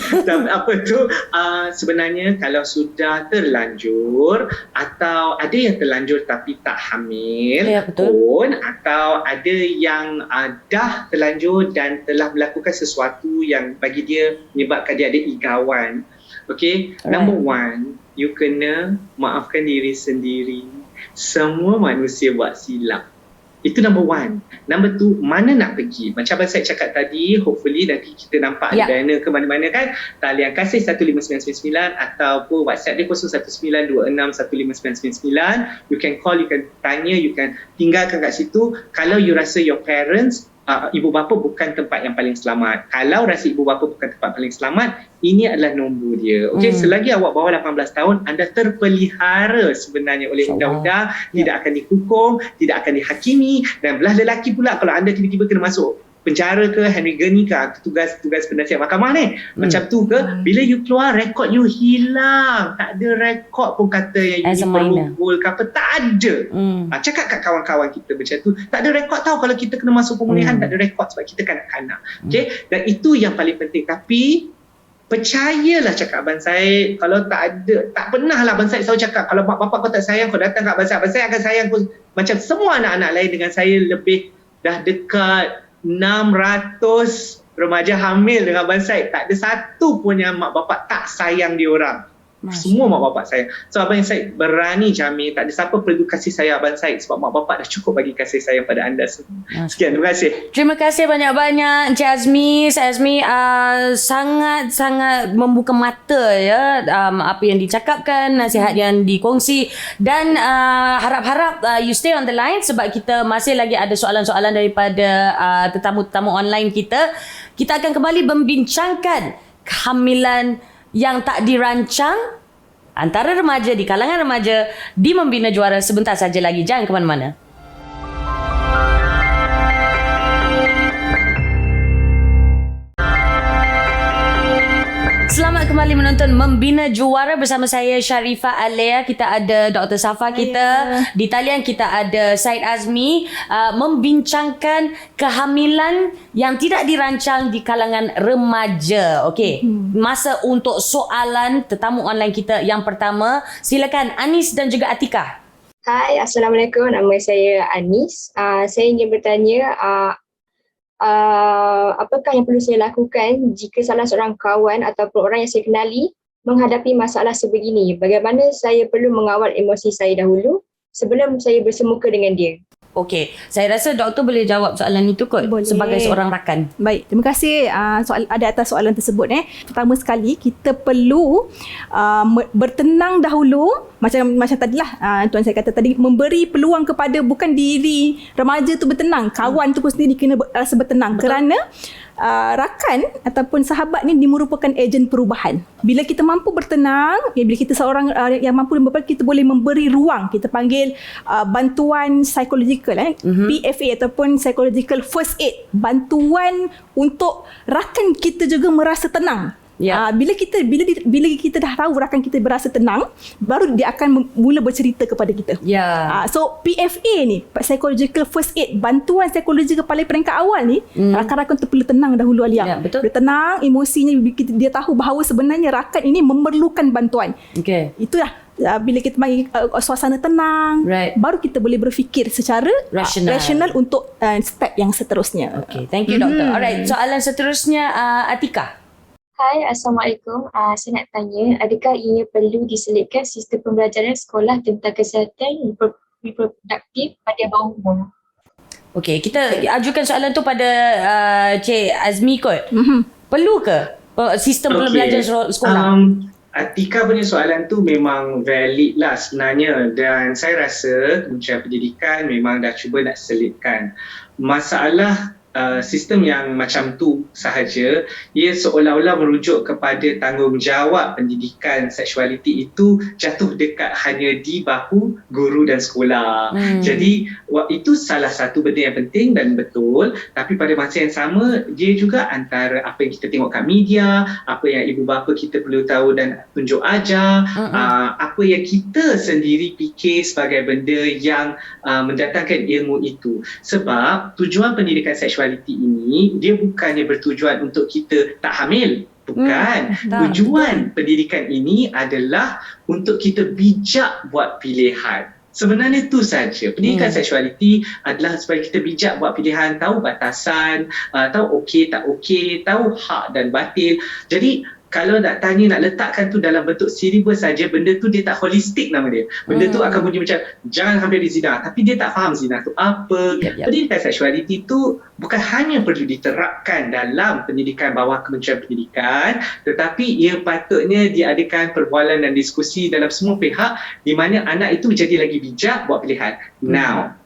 Sebenarnya kalau sudah terlanjur atau ada yang terlanjur tapi tak hamil pun, atau ada yang dah terlanjur dan telah melakukan sesuatu yang bagi dia menyebabkan dia ada igawan. Number one, you kena maafkan diri sendiri. Semua manusia buat silap. Itu number one. Number two, mana nak pergi? Macam abang saya cakap tadi, hopefully nanti kita nampak banner ke mana-mana kan. Talian kasih 15999 ataupun WhatsApp dia 0192615999. You can call, you can tanya, you can tinggalkan kat situ. Kalau you rasa your parents, ibu bapa bukan tempat yang paling selamat. Kalau rasa ibu bapa bukan tempat paling selamat, ini adalah nombor dia. Selagi awak bawah 18 tahun, anda terpelihara sebenarnya oleh undang-undang, tidak akan dihukum, tidak akan dihakimi. Dan belah lelaki pula, kalau anda tiba-tiba kena masuk penjara ke, Henry Gurney ke, tugas penasihat mahkamah ni, macam tu ke, bila you keluar, rekod you hilang. Tak ada rekod pun kata yang you diperhukul ke apa, tak ada. Cakap kat kawan-kawan kita macam tu, tak ada rekod tau kalau kita kena masuk pemulihan, tak ada rekod sebab kita kanak-kanak. Dan itu yang paling penting. Tapi percayalah cakap Abang Syed, kalau tak ada, tak pernah lah Abang Syed selalu cakap, kalau mak bapak kau tak sayang, kau datang kat Abang Syed akan sayang kau macam semua anak-anak lain dengan saya. Lebih dah dekat 600 remaja hamil dengan Abang Syed, tak ada satu pun yang mak bapak tak sayang dia orang. Semua mak bapak sayang. So Abang Syed berani jamin tak ada siapa perlu kasih sayang Abang Syed sebab mak bapak dah cukup bagi kasih sayang pada anda semua. Sekian, terima kasih. Terima kasih banyak-banyak Encik Azmi. Cik Azmi sangat-sangat membuka mata apa yang dicakapkan, nasihat yang dikongsi, dan harap-harap you stay on the line sebab kita masih lagi ada soalan-soalan daripada tetamu-tetamu online kita. Kita akan kembali membincangkan kehamilan yang tak dirancang antara remaja, di kalangan remaja di Membina Juara sebentar saja lagi. Jangan ke mana-mana. Selamat kembali menonton Membina Juara bersama saya Sharifah Alea. Kita ada Dr. Safa kita. Di talian kita ada Syed Azmi, membincangkan kehamilan yang tidak dirancang di kalangan remaja. Okey. Masa untuk soalan tetamu online kita yang pertama. Silakan Anis dan juga Atika. Hai, Assalamualaikum. Nama saya Anis. Saya ingin bertanya, apakah yang perlu saya lakukan jika salah seorang kawan ataupun orang yang saya kenali menghadapi masalah sebegini? Bagaimana saya perlu mengawal emosi saya dahulu sebelum saya bersemuka dengan dia? Okey, saya rasa doktor boleh jawab soalan itu kot Boleh. sebagai seorang rakan. Baik, terima kasih atas soalan tersebut. Pertama sekali, kita perlu bertenang dahulu, macam tadilah tuan saya kata tadi, memberi peluang kepada bukan diri remaja tu bertenang, kawan tu pun sendiri kena rasa bertenang. Betul. Kerana rakan ataupun sahabat ni dia merupakan ejen perubahan. Bila kita mampu bertenang, bila kita seorang yang mampu bertenang, kita boleh memberi ruang, kita panggil bantuan psikologikal, PFA ataupun psychological first aid, bantuan untuk rakan kita juga merasa tenang. Ya. Bila kita dah tahu rakan kita berasa tenang, baru dia akan mula bercerita kepada kita. Ya. So PFA ni, psychological first aid, bantuan psikologi kepala peringkat awal ni, rakan-rakan tu perlu tenang dahulu, Alia. Ya, betul. Dia tenang, emosinya, dia tahu bahawa sebenarnya rakan ini memerlukan bantuan. Okey. Itulah bila kita bagi suasana tenang, Right. baru kita boleh berfikir secara rasional untuk step yang seterusnya. Okey, thank you doktor. Alright, soalan seterusnya Atika. Hai, Assalamualaikum. Saya nak tanya, adakah ia perlu diselitkan sistem pembelajaran sekolah tentang kesihatan reproduktif pada bawah umur? Okey, kita ajukan soalan tu pada Cik Azmi kot. Perlu ke sistem pembelajaran sekolah? Atika punya soalan tu memang valid lah sebenarnya, dan saya rasa Kementerian Pendidikan memang dah cuba nak selitkan. Masalah sistem yang macam tu sahaja, ia seolah-olah merujuk kepada tanggungjawab pendidikan seksualiti itu jatuh dekat hanya di bahu guru dan sekolah. Jadi itu salah satu benda yang penting dan betul, tapi pada masa yang sama dia juga antara apa yang kita tengok kat media, apa yang ibu bapa kita perlu tahu dan tunjuk ajar, apa yang kita sendiri fikir sebagai benda yang mendatangkan ilmu itu. Sebab tujuan pendidikan seksualiti ini dia bukannya bertujuan untuk kita tak hamil. Bukan. Tujuan pendidikan ini adalah untuk kita bijak buat pilihan. Sebenarnya itu saja. Pendidikan seksualiti adalah supaya kita bijak buat pilihan, tahu batasan, tahu okey tak okey, tahu hak dan batil. Jadi kalau nak tanya, nak letakkan tu dalam bentuk silibus saja, benda tu dia tak holistik nama dia. Benda tu akan bunyi macam jangan hampir zina, tapi dia tak faham zina tu apa. Pendidikan seksualiti tu bukan hanya perlu diterapkan dalam pendidikan bawah Kementerian Pendidikan, tetapi ia patutnya diadakan perbualan dan diskusi dalam semua pihak di mana anak itu menjadi lagi bijak buat pilihan. Now,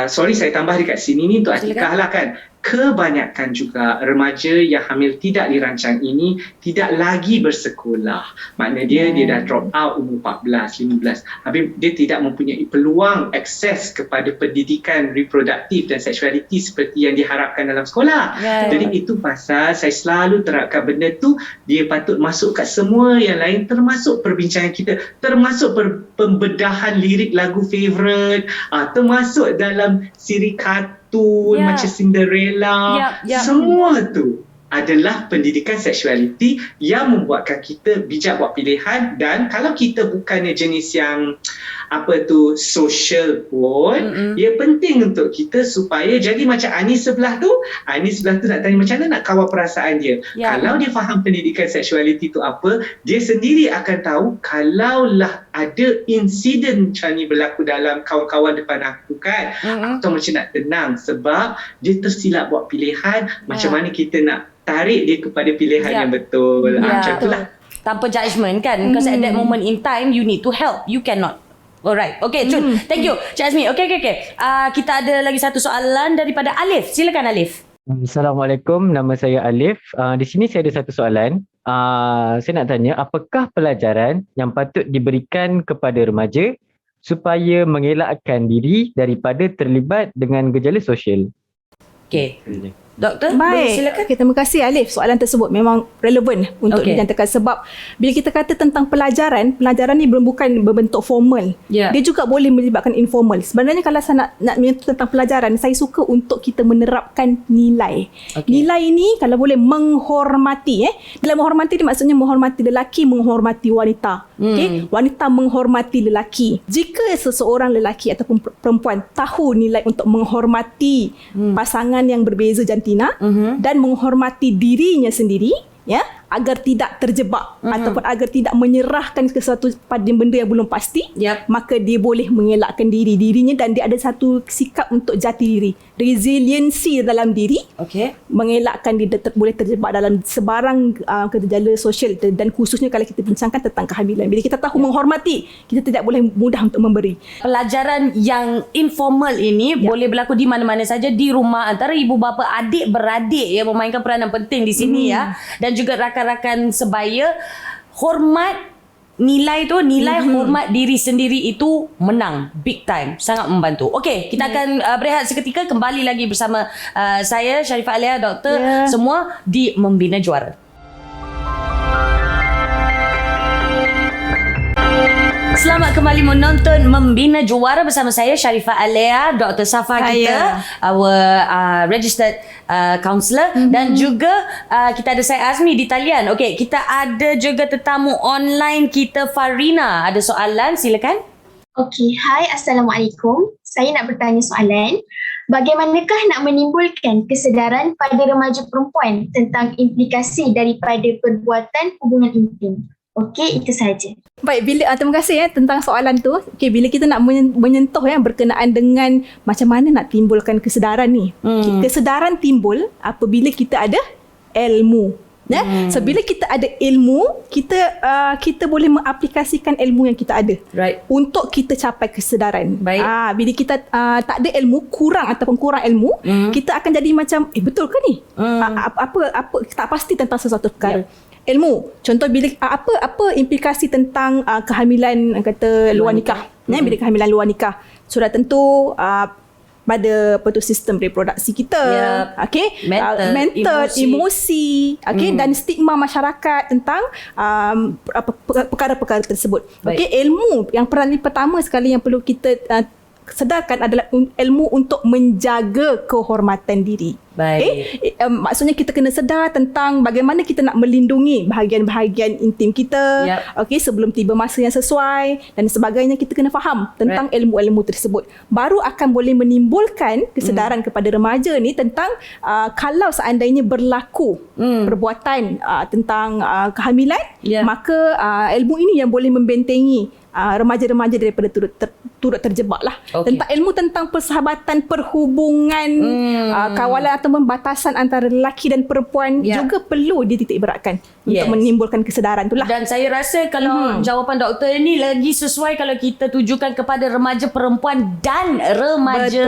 sorry saya tambah dekat sini ni untuk Atikah lah kan. Kebanyakan juga remaja yang hamil tidak dirancang ini tidak lagi bersekolah. Maknanya dia dah drop out umur 14, 15. Habis dia tidak mempunyai peluang akses kepada pendidikan reproduktif dan seksualiti seperti yang diharapkan dalam sekolah. Jadi itu pasal saya selalu terapkan benda tu, dia patut masuk kat semua yang lain, termasuk perbincangan kita, termasuk pembedahan lirik lagu favourite, termasuk dalam siri kartun macam Cinderella. Semua tu adalah pendidikan seksualiti yang membuatkan kita bijak buat pilihan. Dan kalau kita bukannya jenis yang social pun, ia penting untuk kita supaya jadi macam Anis sebelah tu. Anis sebelah tu nak tanya macam mana nak kawal perasaan dia. Kalau dia faham pendidikan seksualiti tu apa, dia sendiri akan tahu kalaulah ada insiden macam ni berlaku dalam kawan-kawan depan aku kan, atau macam nak tenang sebab dia tersilap buat pilihan, macam mana kita nak tarik dia kepada pilihan yang betul. Macam itulah. Tanpa judgement kan, because at that moment in time you need to help, you cannot. Alright, okay Chun, thank you Cik Azmi. Okay. Kita ada lagi satu soalan daripada Alif. Silakan Alif. Assalamualaikum, nama saya Alif. Di sini saya ada satu soalan. Saya nak tanya, apakah pelajaran yang patut diberikan kepada remaja supaya mengelakkan diri daripada terlibat dengan gejala sosial? Okay, Doktor, boleh silakan. Okay, terima kasih Alif. Soalan tersebut memang relevan untuk dinyatakan sebab bila kita kata tentang pelajaran ni bukan berbentuk formal. Dia juga boleh melibatkan informal. Sebenarnya kalau saya nak menyentuh tentang pelajaran, saya suka untuk kita menerapkan nilai. Nilai ini kalau boleh menghormati. Dalam menghormati ni maksudnya menghormati lelaki, menghormati wanita. Wanita menghormati lelaki. Jika seseorang lelaki ataupun perempuan tahu nilai untuk menghormati pasangan yang berbeza jantina dan menghormati dirinya sendiri, agar tidak terjebak ataupun agar tidak menyerahkan ke sesuatu pada benda yang belum pasti, maka dia boleh mengelakkan dirinya dan dia ada satu sikap untuk jati diri, resiliensi dalam diri, mengelakkan dia boleh terjebak dalam sebarang gejala sosial dan khususnya kalau kita bincangkan tentang kehamilan. Bila kita tahu menghormati, kita tidak boleh mudah untuk memberi. Pelajaran yang informal ini boleh berlaku di mana-mana saja, di rumah antara ibu bapa, adik beradik yang memainkan peranan penting di sini dan juga rakan-rakan sebaya. Hormat nilai hormat diri sendiri itu menang big time, sangat membantu. Okey, kita akan berehat seketika, kembali lagi bersama saya Sharifah Alea, doktor, semua di Membina Juara. Selamat kembali menonton Membina Juara bersama saya Sharifah Alea, Dr. Safa kita, our registered counsellor, dan juga kita ada saya Azmi di talian. Okey, kita ada juga tetamu online kita, Farina. Ada soalan, silakan. Okey, hai, Assalamualaikum. Saya nak bertanya soalan. Bagaimanakah nak menimbulkan kesedaran pada remaja perempuan tentang implikasi daripada perbuatan hubungan intim? Okey, itu sahaja. Baik, terima kasih tentang soalan tu. Okey, bila kita nak menyentuh berkenaan dengan macam mana nak timbulkan kesedaran ni. Kesedaran timbul apabila kita ada ilmu. So bila kita ada ilmu, kita boleh mengaplikasikan ilmu yang kita ada untuk kita capai kesedaran. Bila kita tak ada ilmu, kurang ilmu, kita akan jadi macam betul ke ni? Apa tak pasti tentang sesuatu perkara. Ilmu, contoh bila apa implikasi tentang kehamilan kata luar nikah. Bila kehamilan luar nikah, sudah tentu pada sistem reproduksi kita, mental, emosi, dan stigma masyarakat tentang perkara-perkara tersebut. Ilmu yang pertama sekali yang perlu kita sedarkan adalah ilmu untuk menjaga kehormatan diri. Maksudnya kita kena sedar tentang bagaimana kita nak melindungi bahagian-bahagian intim kita, sebelum tiba masa yang sesuai dan sebagainya. Kita kena faham tentang ilmu-ilmu tersebut, baru akan boleh menimbulkan kesedaran kepada remaja ni tentang kalau seandainya berlaku perbuatan tentang kehamilan, maka ilmu ini yang boleh membentengi remaja-remaja daripada turut terjebak lah. Tentang ilmu tentang persahabatan, perhubungan, kawalan atau batasan antara lelaki dan perempuan juga perlu dititik beratkan untuk menimbulkan kesedaran itulah. Dan saya rasa kalau jawapan doktor ini lagi sesuai kalau kita tujukan kepada remaja perempuan dan remaja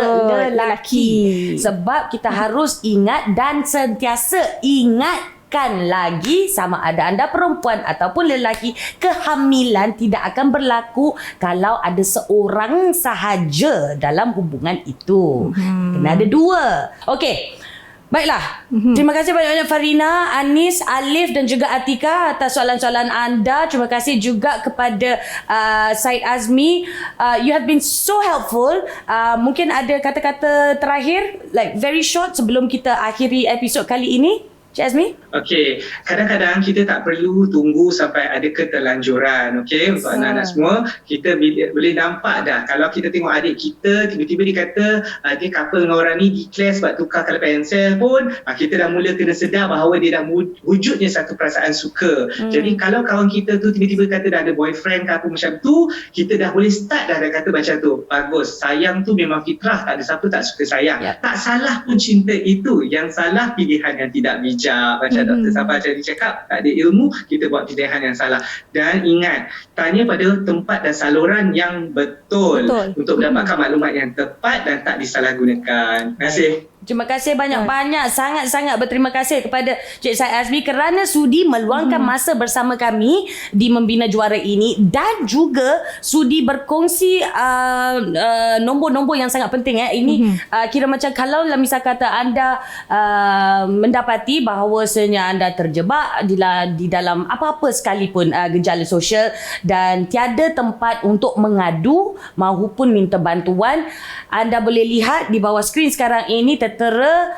lelaki. Sebab kita harus ingat dan sentiasa ingat lagi, sama ada anda perempuan ataupun lelaki, kehamilan tidak akan berlaku kalau ada seorang sahaja dalam hubungan itu. Kena ada dua. Okey. Baiklah. Terima kasih banyak-banyak Farina, Anis, Alif dan juga Atika atas soalan-soalan anda. Terima kasih juga kepada Syed Azmi. You have been so helpful. Mungkin ada kata-kata terakhir, like very short, sebelum kita akhiri episod kali ini. Cik Azmi? Okey, kadang-kadang kita tak perlu tunggu sampai ada keterlanjuran, okey, untuk anak-anak semua. Kita boleh nampak dah, kalau kita tengok adik kita, tiba-tiba dia kata dia couple dengan orang ni, declare sebab tukar colour pensel pun, kita dah mula kena sedar bahawa dia dah wujudnya satu perasaan suka. Jadi kalau kawan kita tu tiba-tiba kata dah ada boyfriend ke apa macam tu, kita dah boleh start dah kata macam tu, bagus, sayang tu memang fitrah, tak ada siapa tak suka sayang. Tak salah pun cinta itu, yang salah pilihan yang tidak bijak. Macam Dr. Safa tadi cakap, tak ada ilmu, kita buat pilihan yang salah. Dan ingat, tanya pada tempat dan saluran yang betul. Untuk mendapatkan maklumat yang tepat dan tak disalahgunakan. Terima kasih. Terima kasih banyak-banyak, sangat-sangat berterima kasih kepada Cik Syed Azmi kerana sudi meluangkan masa bersama kami di Membina Juara ini dan juga sudi berkongsi nombor-nombor yang sangat penting. Ini kira macam kalau misal kata anda mendapati bahawasanya anda terjebak di dalam apa-apa sekalipun gejala sosial dan tiada tempat untuk mengadu maupun minta bantuan, anda boleh lihat di bawah skrin sekarang ini tertera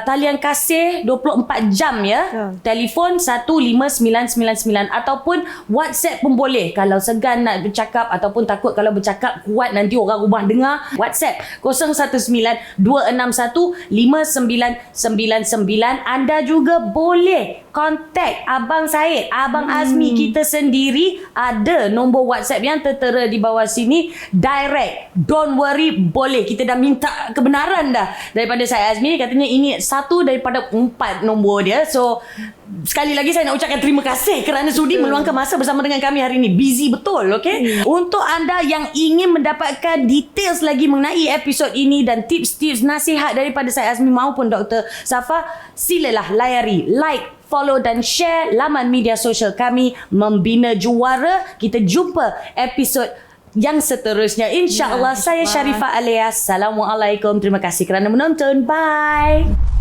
talian kasih 24 jam ya. Telefon 15999 ataupun WhatsApp pun boleh. Kalau segan nak bercakap ataupun takut kalau bercakap kuat nanti orang rumah dengar, WhatsApp 0192615999. Anda juga boleh kontak Abang Syed, Abang Azmi kita sendiri, ada nombor WhatsApp yang tertera di bawah sini. Direct, don't worry, boleh. Kita dah minta kebenaran dah daripada Syed Azmi, katanya ini satu daripada 4 nombor dia. So sekali lagi saya nak ucapkan terima kasih kerana sudi meluangkan masa bersama dengan kami hari ini. Busy betul, okey? Untuk anda yang ingin mendapatkan details lagi mengenai episod ini dan tips-tips nasihat daripada Syed Azmi maupun Dr. Safa, silalah layari, like, follow dan share laman media sosial kami Membina Juara. Kita jumpa episod yang seterusnya. InsyaAllah. Saya Sharifah Alia. Assalamualaikum. Terima kasih kerana menonton. Bye.